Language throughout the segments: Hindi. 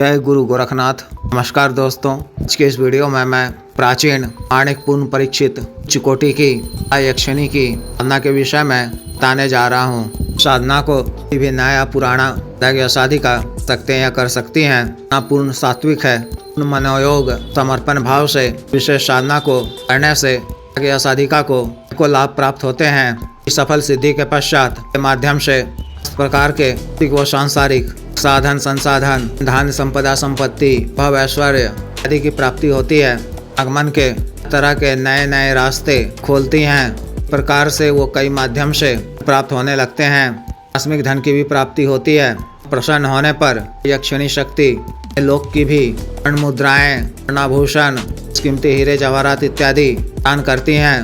जय गुरु गोरखनाथ। नमस्कार दोस्तों, आज के इस वीडियो में मैं प्राचीन माणिकपूर्ण परीक्षित चिकोटी की यक्षिणी की साधना के विषय में बताने जा रहा हूँ। साधना को भी नया पुराना साधिका सकते हैं या कर सकती हैं। पूर्ण सात्विक है। पूर्ण मनोयोग समर्पण भाव से विशेष साधना को करने से साधिका को लाभ प्राप्त होते हैं। सफल सिद्धि के पश्चात के माध्यम से इस प्रकार के व सांसारिक साधन संसाधन धन संपदा संपत्ति भव ऐश्वर्य आदि की प्राप्ति होती है। आगमन के तरह के नए नए रास्ते खोलती हैं। प्रकार से वो कई माध्यम से प्राप्त होने लगते हैं। आकस्मिक धन की भी प्राप्ति होती है। प्रसन्न होने पर यक्षिणी शक्ति लोक की भी स्वर्ण मुद्राएं स्वर्णाभूषण कीमती हीरे जवाहरात इत्यादि दान करती हैं।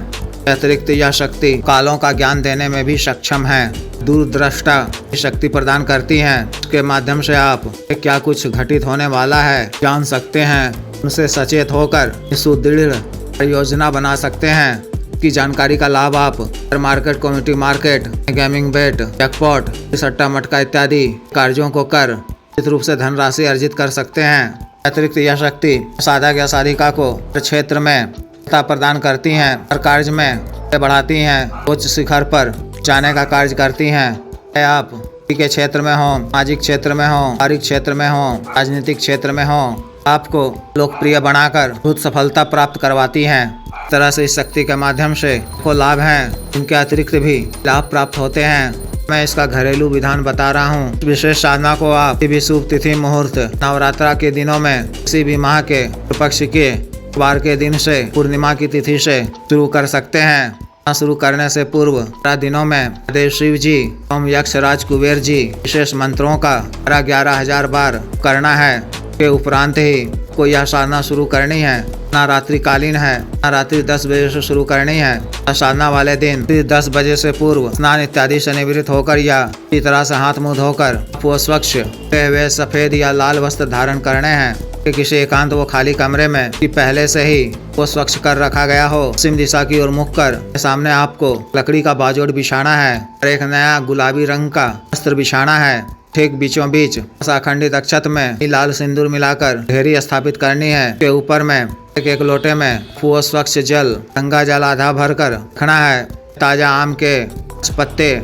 अतिरिक्त यह शक्ति कालों का ज्ञान देने में भी सक्षम है। दूरदृष्टा शक्ति प्रदान करती हैं। इसके माध्यम से आप क्या कुछ घटित होने वाला है जान सकते हैं। उनसे सचेत होकर सुदृढ़ योजना बना सकते हैं। की जानकारी का लाभ आप मार्केट कम्युनिटी मार्केट गेमिंग बेट जैकपॉट सट्टा मटका इत्यादि कार्यों को कर निश्चित रूप से धनराशि अर्जित कर सकते हैं। अतिरिक्त यह शक्ति साधक या साधिका को क्षेत्र में प्रदान करती हैं और कार्य में बढ़ाती हैं। उच्च शिखर पर जाने का कार्य करती हैं। आप के क्षेत्र में हो, सामाजिक क्षेत्र में हो, आर्थिक क्षेत्र में हो, राजनीतिक क्षेत्र में हो, आपको लोकप्रिय बनाकर बहुत सफलता प्राप्त करवाती हैं। इस तरह से इस शक्ति के माध्यम से को लाभ हैं। इनके अतिरिक्त भी लाभ प्राप्त होते हैं। मैं इसका घरेलू विधान बता रहा हूँ। विशेष साधना को आप किसी भी शुभ तिथि मुहूर्त नवरात्रा के दिनों में किसी भी माह के पक्ष के वार के दिन से पूर्णिमा की तिथि से शुरू कर सकते हैं। शुरू करने से पूर्व दिनों में देव शिव जी ओम यक्ष राज कुबेर जी विशेष मंत्रों का 11,000 बार करना है। के उपरांत ही को यह साधना शुरू करनी है। ना रात्रि कालीन है, ना रात्रि 10 बजे से शुरू करनी है। साधना वाले दिन 10 बजे से पूर्व स्नान इत्यादि से निवृत्त होकर या इसी तरह से हाथ मुंह धोकर वो स्वच्छ वे सफेद या लाल वस्त्र धारण करने हैं। किसी एकांत व खाली कमरे में कि पहले से ही वो स्वच्छ कर रखा गया हो। पश्चिम दिशा की ओर मुख कर सामने आपको लकड़ी का बाजोड़ बिछाना है और एक नया गुलाबी रंग का वस्त्र बिछाना है। ठीक बीचों बीच अखंडित अक्षत में लाल सिंदूर मिलाकर ढेरी स्थापित करनी है। के ऊपर में एक लोटे में फूल स्वच्छ जल गंगा जल आधा भर कर रखना है। ताजा आम के पत्ते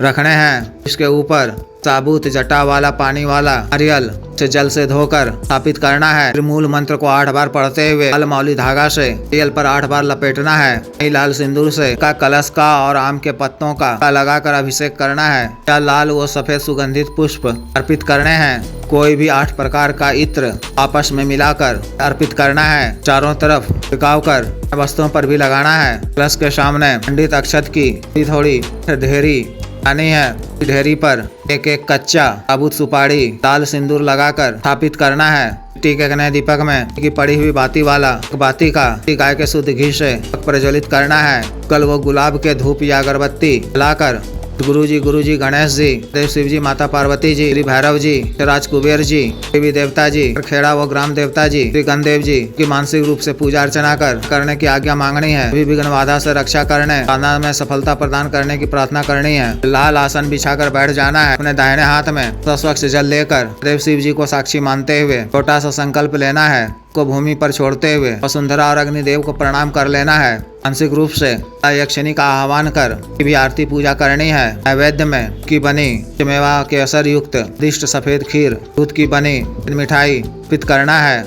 रखने हैं। इसके ऊपर साबुत जटा वाला पानी वाला नारियल से जल से धोकर स्थापित करना है। मूल मंत्र को 8 बार पढ़ते हुए लाल मौली धागा से तेल पर 8 बार लपेटना है। लाल सिंदूर से का कलश का और आम के पत्तों का लगाकर अभिषेक करना है। या लाल व सफेद सुगंधित पुष्प अर्पित करने हैं। कोई भी 8 प्रकार का इत्र आपस में मिलाकर अर्पित करना है। चारों तरफ टिकाव कर वस्तुओं पर भी लगाना है। कलश के सामने पंडित अक्षत की थोड़ी ढेरी आनी है। ढेरी पर एक एक कच्चा साबुत सुपारी लाल सिंदूर लगाकर स्थापित करना है। टीके के दीपक में की पड़ी हुई बाती वाला बाती का गाय के शुद्ध घी से प्रज्वलित करना है। कल वो गुलाब के धूप या अगरबत्ती जलाकर गुरुजी गणेश जी देव शिव जी माता पार्वती जी श्री भैरव जी राज कुबेर जी देवी देवता जी खेड़ा व ग्राम देवता जी श्री गणदेव जी की मानसिक रूप से पूजा अर्चना करने की आज्ञा मांगनी है। विघ्न बाधा से रक्षा करने साधना में सफलता प्रदान करने की प्रार्थना करनी है। लाल आसन बिछाकर बैठ जाना है। अपने दाहिने हाथ में स्वच्छ जल लेकर देव शिव जी को साक्षी मानते हुए छोटा सा संकल्प लेना है। को भूमि पर छोड़ते हुए वसुंधरा और अग्निदेव को प्रणाम कर लेना है। मानसिक रूप से यक्षिणी का आह्वान कर भी आरती पूजा करनी है। नैवेद्य में की बनी मेवा के असर युक्त दिष्ट सफेद खीर दूध की बनी मिठाई अर्पित करना है।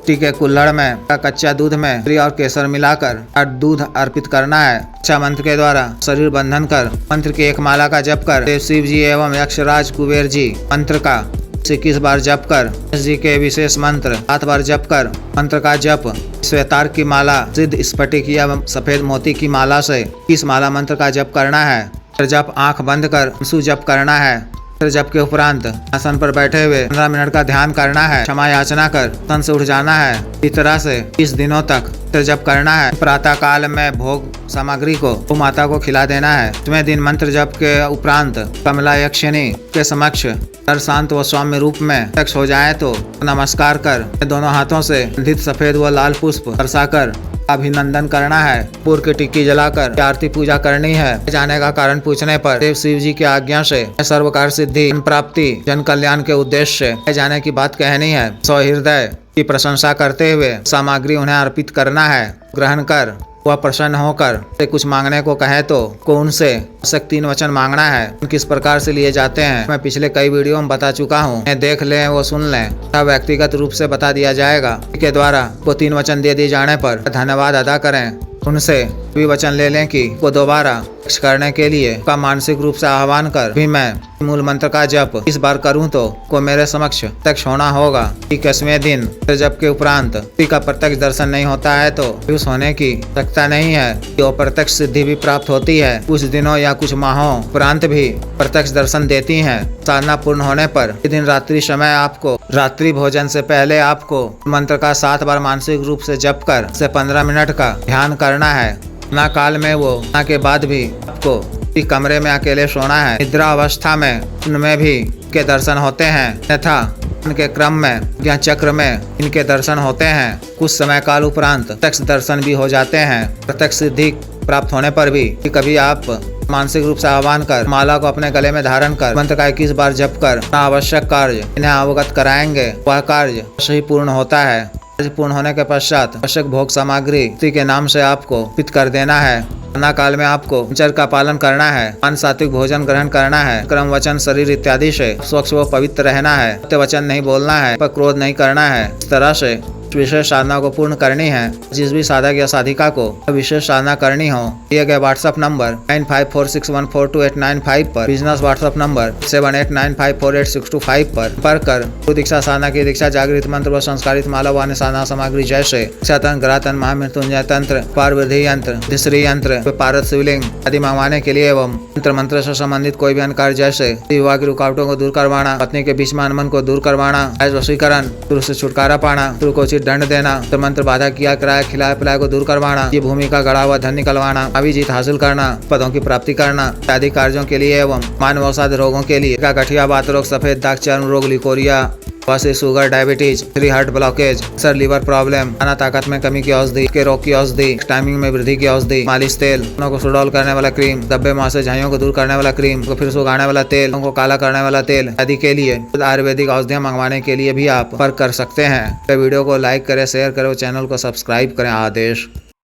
टीके कुल्हड़ में कच्चा दूध में घी और केसर मिलाकर दूध अर्पित करना है। अच्छा मंत्र के द्वारा शरीर बंधन कर मंत्र की एक माला का जप कर देव शिव जी एवं यक्षराज कुबेर जी मंत्र का 21 बार जप कर जी के विशेष मंत्र 7 बार जप कर मंत्र का जप श्वेतार की माला सिद्ध स्फटिक या सफेद मोती की माला से 20 माला मंत्र का जप करना है। जप आंख बंद कर जप करना है। जप के उपरांत आसन पर बैठे हुए 15 मिनट का ध्यान करना है। क्षमा याचना कर तन से उठ जाना है। इस तरह से 20 दिनों तक जप करना है। प्रातः काल में भोग सामग्री को माता को खिला देना है। 5वें दिन मंत्र जप के उपरांत कमला यक्षिणी के समक्ष शांत व सौम्य रूप में प्रत्यक्ष हो जाए तो नमस्कार कर दोनों हाथों से गंधित सफेद व लाल पुष्प बरसाकर अभिनंदन करना है, पूर की टिक्की जलाकर आरती पूजा करनी है। जाने का कारण पूछने पर देव शिव जी की आज्ञा से सर्व कार्य सिद्धि, प्राप्ति, जन कल्याण के उद्देश्य से जाने की बात कहनी है। सौहृदय की प्रशंसा करते हुए सामग्री उन्हें अर्पित करना है। ग्रहण कर वह प्रसन्न होकर से कुछ मांगने को कहे तो उनसे आवश्यक 3 वचन मांगना है। किस प्रकार से लिए जाते हैं मैं पिछले कई वीडियो में बता चुका हूँ, देख लें वो सुन लें। तब व्यक्तिगत रूप से बता दिया जाएगा। के द्वारा वो 3 वचन दे दिए जाने पर धन्यवाद अदा करें। उनसे भी वचन ले लें कि वो दोबारा करने के लिए का मानसिक रूप से आह्वान कर भी मैं मूल मंत्र का जप इस बार करूं तो को मेरे समक्ष प्रत्यक्ष होना होगा। 21वें दिन जप के उपरांत का प्रत्यक्ष दर्शन नहीं होता है तो खुश होने की आवश्यकता नहीं है कि अप्रत्यक्ष सिद्धि भी प्राप्त होती है। कुछ दिनों या कुछ माहों उपरांत भी प्रत्यक्ष दर्शन देती है। साधना पूर्ण होने पर दिन रात्रि समय आपको रात्रि भोजन से पहले आपको मंत्र का 7 बार मानसिक रूप से जप कर से 15 मिनट का ध्यान करना है। ना काल में वो ना के बाद भी आपको कमरे में अकेले सोना है। निद्रा अवस्था में उनमें भी के दर्शन होते हैं तथा उनके क्रम में या चक्र में इनके दर्शन होते हैं। कुछ समय काल उपरांत प्रत्यक्ष दर्शन भी हो जाते हैं। प्रत्यक्ष सिद्धि प्राप्त होने पर भी कभी आप मानसिक रूप से आह्वान कर माला को अपने गले में धारण कर मंत्र का 21 बार जप कर आवश्यक कार्य इन्हें अवगत कराएंगे। वह कार्य सही पूर्ण होता है। पूर्ण होने के पश्चात आवश्यक भोग सामग्री के नाम से आपको पित कर देना है। साधना काल में आपको दिनचर्या का पालन करना है। पान सात्विक भोजन ग्रहण करना है। क्रम वचन शरीर इत्यादि से स्वच्छ व पवित्र रहना है। सत्य वचन नहीं बोलना है, पर क्रोध नहीं करना है। इस तरह से विशेष साधना को पूर्ण करनी है। जिस भी साधक या साधिका को विशेष साधना करनी हो दिए गए व्हाट्सएप नंबर 9546142895 पर, बिजनेस व्हाट्सएप नंबर 78954862 पर कर दीक्षा साधना की दीक्षा, जागृत मंत्र व संस्कारित माला व अन्य साधना सामग्री जैसे तंत्र, ग्रातन, महामृत्युंजय तंत्र, पारवृद्धि यंत्र, दिसरी यंत्र, पारद शिवलिंग आदि मंगवाने के लिए एवं मंत्र से संबंधित कोई भी अन्य जैसे विवाह की रुकावटों को दूर करवाना, पत्नी के बीच में अनबन को दूर करवाना, वशीकरण, पुरुष से छुटकारा पाना, पुरुष को दंड देना, तो मंत्र बाधा किया कराया खिलाया पिलाया को दूर करवाना, ये भूमि का गड़ा हुआ धन निकलवाना, अभी जीत हासिल करना, पदों की प्राप्ति करना, आदि कार्यों के लिए एवं मानवसाध रोगों के लिए गठिया, बात रोग, सफेद दाग, चर्म रोग, लिकोरिया, वैसे sugar, diabetes, heart blockage, sir liver problem, खाना ताकत में कमी की औषधि, के रोग की औषधि, टाइमिंग में वृद्धि की औषधि, मालिश तेल, को सुडौल करने वाला क्रीम, धब्बे मासे झाइयों को दूर करने वाला क्रीम, को फिर सुखाने वाला तेल, को काला करने वाला तेल आदि के लिए आयुर्वेदिक औषधियाँ मंगवाने के लिए भी आप पर कर सकते हैं। वीडियो को लाइक करें, शेयर करें, चैनल को सब्सक्राइब करें। आदेश।